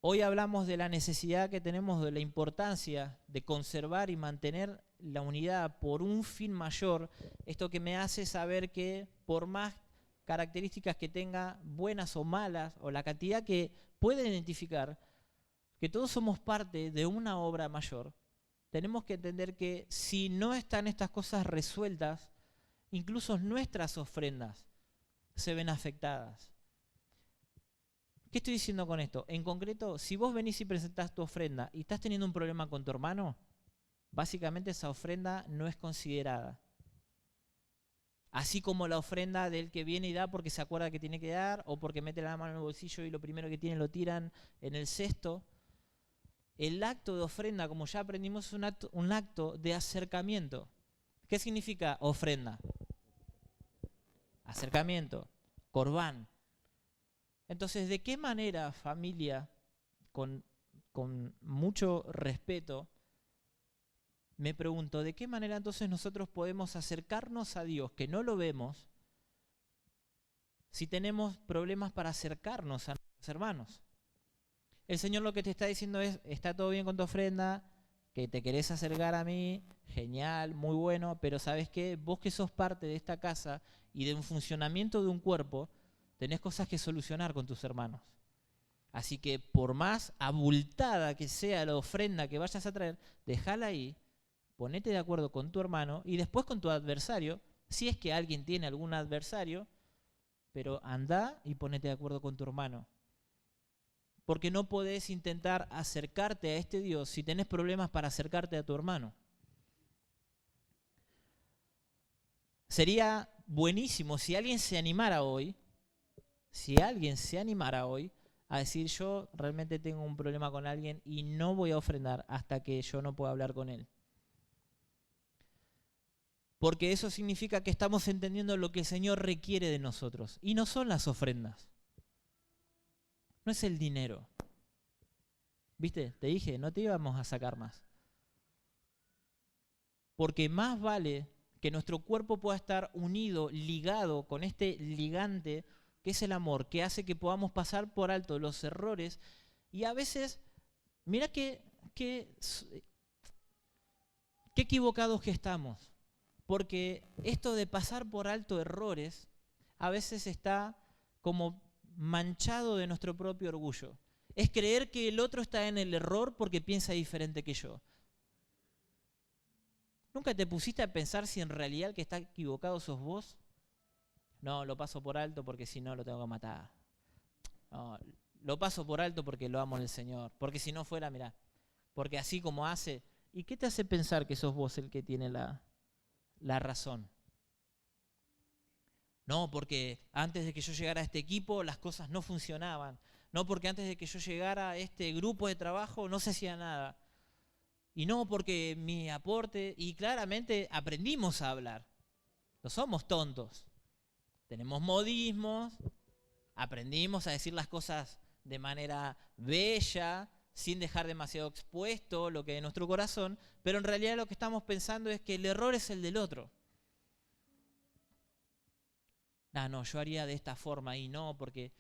hoy hablamos de la necesidad que tenemos, de la importancia de conservar y mantener la unidad por un fin mayor, esto que me hace saber que por más características que tenga, buenas o malas, o la cantidad que puede identificar, que todos somos parte de una obra mayor, tenemos que entender que si no están estas cosas resueltas, incluso nuestras ofrendas se ven afectadas. ¿Qué estoy diciendo con esto? En concreto, si vos venís y presentás tu ofrenda y estás teniendo un problema con tu hermano, básicamente esa ofrenda no es considerada. Así como la ofrenda del que viene y da porque se acuerda que tiene que dar o porque mete la mano en el bolsillo y lo primero que tiene lo tiran en el cesto. el acto de ofrenda, como ya aprendimos, es un acto de acercamiento. ¿Qué significa ofrenda? Acercamiento, corbán. Entonces, ¿de qué manera, familia, con mucho respeto, me pregunto, ¿de qué manera entonces nosotros podemos acercarnos a Dios, que no lo vemos, si tenemos problemas para acercarnos a nuestros hermanos? El Señor lo que te está diciendo es, está todo bien con tu ofrenda, que te querés acercar a mí, genial, muy bueno, pero ¿sabes qué? Vos que sos parte de esta casa y de un funcionamiento de un cuerpo, tenés cosas que solucionar con tus hermanos. Así que por más abultada que sea la ofrenda que vayas a traer, déjala ahí, ponete de acuerdo con tu hermano y después con tu adversario, si es que alguien tiene algún adversario, pero anda y ponete de acuerdo con tu hermano. Porque no podés intentar acercarte a este Dios si tenés problemas para acercarte a tu hermano. Sería buenísimo si alguien se animara hoy, a decir, yo realmente tengo un problema con alguien y no voy a ofrendar hasta que yo no pueda hablar con él. Porque eso significa que estamos entendiendo lo que el Señor requiere de nosotros. Y no son las ofrendas. No es el dinero. ¿Viste? Te dije, no te íbamos a sacar más. Porque más vale que nuestro cuerpo pueda estar unido, ligado con este ligante que es el amor, que hace que podamos pasar por alto los errores. Y a veces, mira qué equivocados que estamos. Porque esto de pasar por alto errores a veces está como manchado de nuestro propio orgullo. Es creer que el otro está en el error porque piensa diferente que yo. ¿Nunca te pusiste a pensar si en realidad el que está equivocado sos vos? No, lo paso por alto porque si no lo tengo que matar. No, lo paso por alto porque lo amo en el Señor. Porque si no fuera, mirá, porque así como hace. ¿Y qué te hace pensar que sos vos el que tiene la razón? No, porque antes de que yo llegara a este equipo las cosas no funcionaban. No, porque antes de que yo llegara a este grupo de trabajo no se hacía nada. Y no porque mi aporte, y claramente aprendimos a hablar. No somos tontos. Tenemos modismos, aprendimos a decir las cosas de manera bella, sin dejar demasiado expuesto lo que hay en nuestro corazón, pero en realidad lo que estamos pensando es que el error es el del otro. No, yo haría de esta forma y no, porque...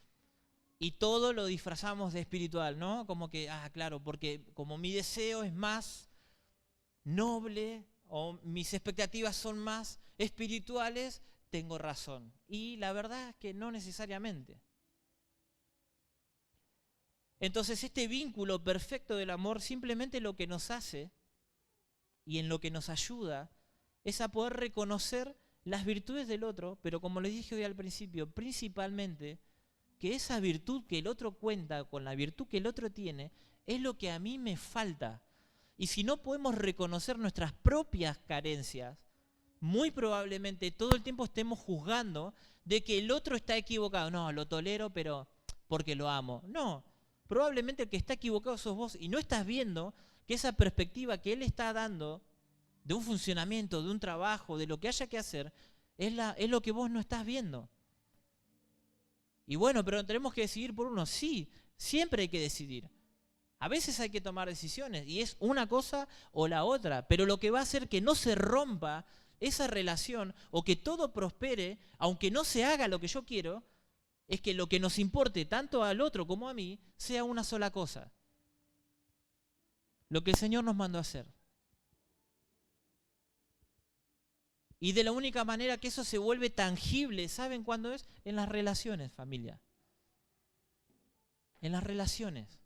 Y todo lo disfrazamos de espiritual, ¿no? Como que, claro, porque como mi deseo es más noble o mis expectativas son más espirituales, tengo razón. Y la verdad es que no necesariamente. Entonces este vínculo perfecto del amor simplemente lo que nos hace y en lo que nos ayuda es a poder reconocer las virtudes del otro, pero como les dije hoy al principio, principalmente que esa virtud que el otro cuenta con la virtud que el otro tiene es lo que a mí me falta. Y si no podemos reconocer nuestras propias carencias, muy probablemente todo el tiempo estemos juzgando de que el otro está equivocado. No, lo tolero, pero porque lo amo. No, probablemente el que está equivocado sos vos y no estás viendo que esa perspectiva que él está dando de un funcionamiento, de un trabajo, de lo que haya que hacer, es lo que vos no estás viendo. Y bueno, pero tenemos que decidir por uno. Sí, siempre hay que decidir. A veces hay que tomar decisiones y es una cosa o la otra, pero lo que va a hacer que no se rompa esa relación o que todo prospere, aunque no se haga lo que yo quiero, es que lo que nos importe tanto al otro como a mí sea una sola cosa. Lo que el Señor nos mandó a hacer. Y de la única manera que eso se vuelve tangible, ¿saben cuándo es? En las relaciones, familia. En las relaciones.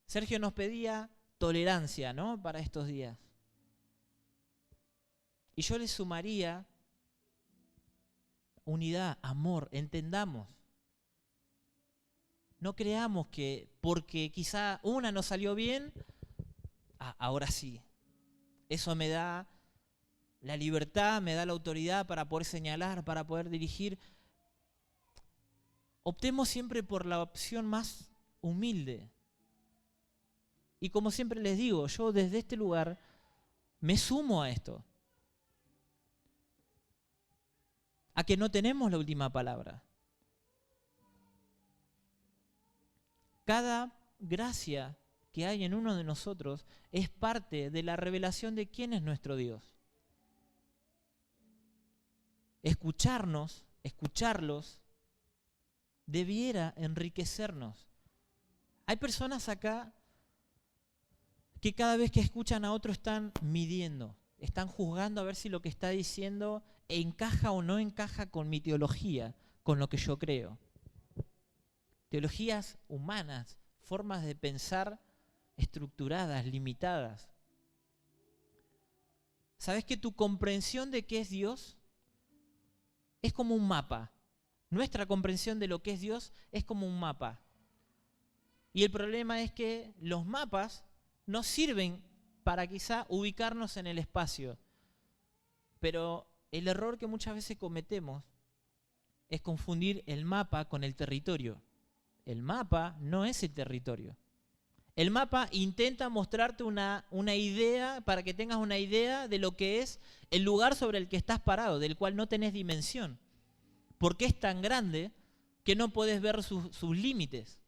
Sergio nos pedía tolerancia, ¿no? Para estos días. Y yo le sumaría unidad, amor, entendamos. No creamos que porque quizá una nos salió bien, ahora sí. Eso me da la libertad, me da la autoridad para poder señalar, para poder dirigir. Optemos siempre por la opción más humilde. Y como siempre les digo, yo desde este lugar me sumo a esto. A que no tenemos la última palabra. Cada gracia que hay en uno de nosotros es parte de la revelación de quién es nuestro Dios. Escucharlos, debiera enriquecernos. Hay personas acá que cada vez que escuchan a otro están midiendo, están juzgando a ver si lo que está diciendo encaja o no encaja con mi teología, con lo que yo creo. Teologías humanas, formas de pensar estructuradas, limitadas. ¿Sabes que tu comprensión de qué es Dios es como un mapa? Nuestra comprensión de lo que es Dios es como un mapa. Y el problema es que los mapas nos sirven para quizá ubicarnos en el espacio. Pero el error que muchas veces cometemos es confundir el mapa con el territorio. El mapa no es el territorio. El mapa intenta mostrarte una idea para que tengas una idea de lo que es el lugar sobre el que estás parado, del cual no tenés dimensión. Porque es tan grande que no podés ver sus límites.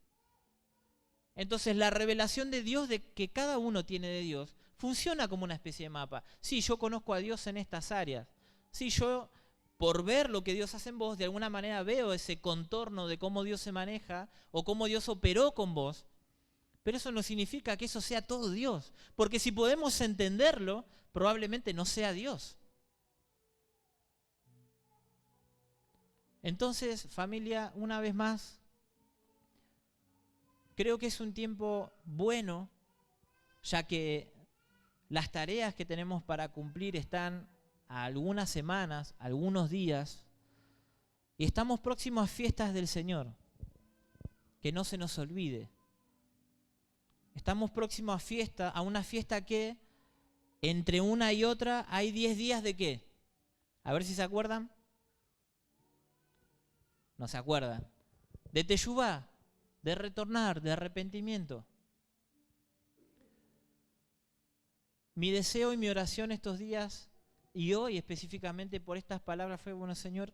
Entonces la revelación de Dios, de que cada uno tiene de Dios, funciona como una especie de mapa. Sí, yo conozco a Dios en estas áreas. Sí, yo por ver lo que Dios hace en vos, de alguna manera veo ese contorno de cómo Dios se maneja o cómo Dios operó con vos. Pero eso no significa que eso sea todo Dios. Porque si podemos entenderlo, probablemente no sea Dios. Entonces, familia, una vez más, creo que es un tiempo bueno, ya que las tareas que tenemos para cumplir están a algunas semanas, algunos días, y estamos próximos a fiestas del Señor. Que no se nos olvide. Estamos próximos a una fiesta que entre una y otra hay 10 días de ¿qué? A ver si se acuerdan. No se acuerdan. De Teshuvá, de retornar, de arrepentimiento. Mi deseo y mi oración estos días, y hoy específicamente por estas palabras, fue, bueno, Señor,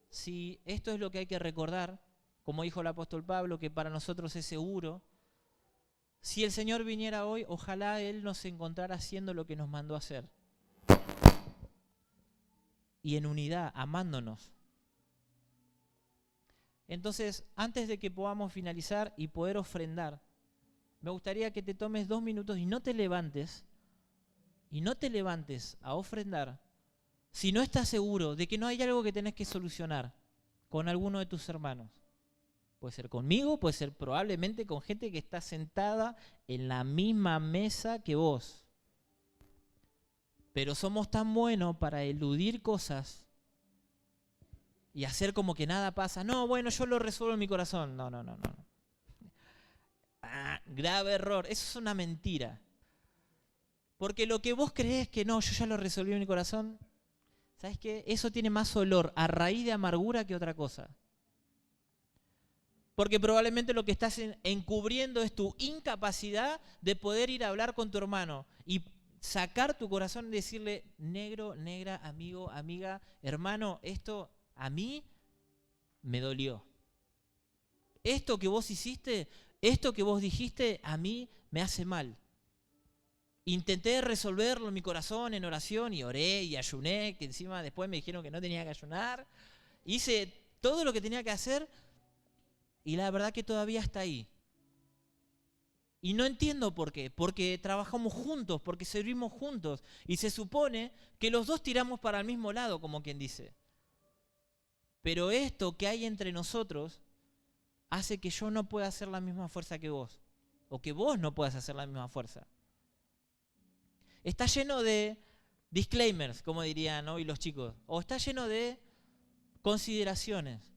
si esto es lo que hay que recordar, como dijo el apóstol Pablo, que para nosotros es seguro, si el Señor viniera hoy, ojalá Él nos encontrara haciendo lo que nos mandó a hacer. Y en unidad, amándonos. Entonces, antes de que podamos finalizar y poder ofrendar, me gustaría que te tomes 2 minutos y no te levantes a ofrendar si no estás seguro de que no hay algo que tenés que solucionar con alguno de tus hermanos. Puede ser conmigo, puede ser probablemente con gente que está sentada en la misma mesa que vos. Pero somos tan buenos para eludir cosas y hacer como que nada pasa. No, bueno, yo lo resuelvo en mi corazón. No. Grave error. Eso es una mentira. Porque lo que vos creés que no, yo ya lo resolví en mi corazón, ¿sabes qué? Eso tiene más olor a raíz de amargura que otra cosa. Porque probablemente lo que estás encubriendo es tu incapacidad de poder ir a hablar con tu hermano y sacar tu corazón y decirle, negro, negra, amigo, amiga, hermano, esto a mí me dolió. Esto que vos hiciste, esto que vos dijiste, a mí me hace mal. Intenté resolverlo en mi corazón, en oración, y oré y ayuné, que encima después me dijeron que no tenía que ayunar. Hice todo lo que tenía que hacer y la verdad que todavía está ahí. Y no entiendo por qué, porque trabajamos juntos, porque servimos juntos, y se supone que los dos tiramos para el mismo lado, como quien dice. Pero esto que hay entre nosotros hace que yo no pueda hacer la misma fuerza que vos, o que vos no puedas hacer la misma fuerza. Está lleno de disclaimers, como dirían hoy los chicos, o está lleno de consideraciones.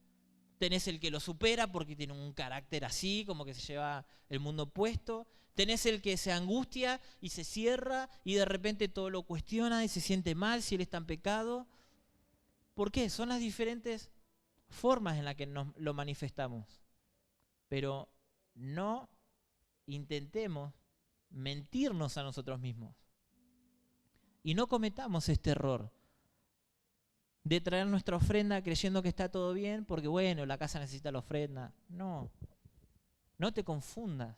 Tenés el que lo supera porque tiene un carácter así, como que se lleva el mundo puesto. Tenés el que se angustia y se cierra y de repente todo lo cuestiona y se siente mal si él está en pecado. ¿Por qué? Son las diferentes formas en las que nos lo manifestamos. Pero no intentemos mentirnos a nosotros mismos. Y no cometamos este error de traer nuestra ofrenda creyendo que está todo bien, porque bueno, la casa necesita la ofrenda. No, no te confundas.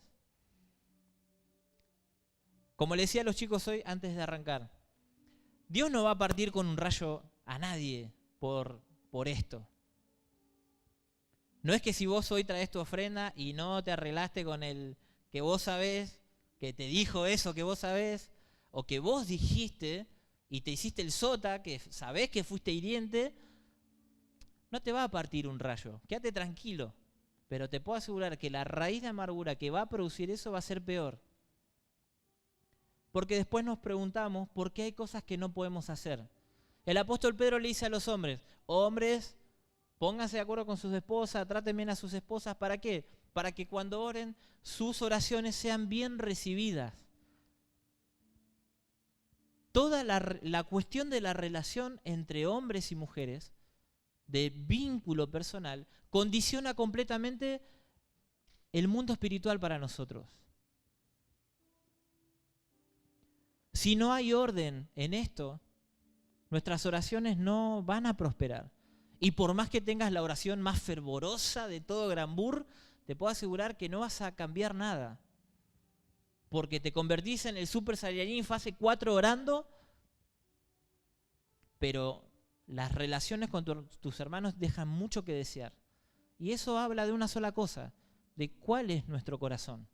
Como le decía a los chicos hoy antes de arrancar, Dios no va a partir con un rayo a nadie por esto. No es que si vos hoy traes tu ofrenda y no te arreglaste con el que vos sabés, que te dijo eso que vos sabés, o que vos dijiste y te hiciste el sota, que sabés que fuiste hiriente, no te va a partir un rayo. Quédate tranquilo. Pero te puedo asegurar que la raíz de amargura que va a producir eso va a ser peor. Porque después nos preguntamos por qué hay cosas que no podemos hacer. El apóstol Pedro le dice a los hombres, hombres, pónganse de acuerdo con sus esposas, traten bien a sus esposas. ¿Para qué? Para que cuando oren, sus oraciones sean bien recibidas. Toda la cuestión de la relación entre hombres y mujeres, de vínculo personal, condiciona completamente el mundo espiritual para nosotros. Si no hay orden en esto, nuestras oraciones no van a prosperar. Y por más que tengas la oración más fervorosa de todo Granbur, te puedo asegurar que no vas a cambiar nada. Porque te convertís en el Super Saiyajin fase 4 orando, pero las relaciones con tus hermanos dejan mucho que desear. Y eso habla de una sola cosa, de cuál es nuestro corazón.